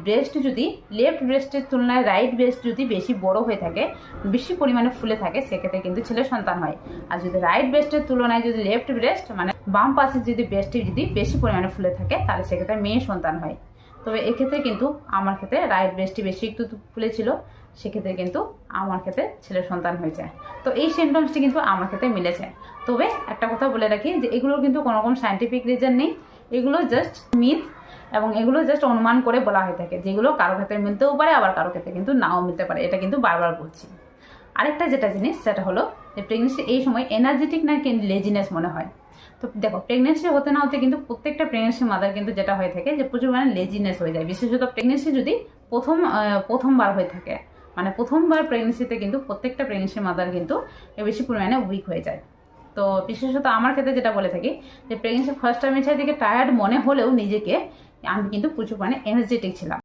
Breast যদি left ব্রেস্টের তুলনায় right breast যদি বেশি বড় হয়ে থাকে, বেশি পরিমাণে ফুলে থাকে, সেক্ষেত্রে কিন্তু ছেলে সন্তান হয়। আর যদি রাইট ব্রেস্টের তুলনায় যদি লেফট ব্রেস্ট মানে বাম পাশে যদি ব্রেস্টে যদি বেশি পরিমাণে ফুলে থাকে, তাহলে সেক্ষেত্রে মেয়ে সন্তান হয়। তবে এক্ষেত্রে কিন্তু আমার ক্ষেত্রে রাইট ব্রেস্টটি বেশি একটু ফুলেছিল, সেক্ষেত্রে কিন্তু আমার ক্ষেত্রে ছেলে সন্তান হয়েছে। তো এই সিমটমসটি কিন্তু আমার ক্ষেত্রে মিলেছে। তবে একটা কথা বলে রাখি যে এগুলোর কিন্তু কোনো রকম সায়েন্টিফিক রিজন নেই, এগুলো জাস্ট মিথ এবং এগুলো জাস্ট অনুমান করে বলা হয়ে থাকে, যেগুলো কারো ক্ষেত্রে মিলতেও পারে, আবার কারো ক্ষেত্রে কিন্তু নাও মিলতে পারে। এটা কিন্তু বারবার বলছি। আরেকটা যেটা জিনিস সেটা হলো যে প্রেগনেন্সি এই সময় এনার্জেটিক না লেজিনেস মনে হয়। তো দেখো, প্রেগনেন্সি হতে না হতে কিন্তু প্রত্যেকটা প্রেগনেন্সি মাদার কিন্তু যেটা হয়ে থাকে যে প্রচুর মানে লেজিনেস হয়ে যায়। বিশেষত প্রেগনেন্সি যদি প্রথমবার হয়ে থাকে, মানে প্রথমবার প্রেগনেন্সিতে কিন্তু প্রত্যেকটা প্রেগনেন্সি মাদার কিন্তু বেশি পরিমাণে উইক হয়ে যায়। তো বিশেষত আমার ক্ষেত্রে যেটা বলে থাকি যে প্রেগনেন্সি ফার্স্ট টাইমের দিকে টায়ার্ড মনে হলেও নিজেকে আমি কিন্তু প্রচুর পরিমাণে এনার্জেটিক ছিলাম।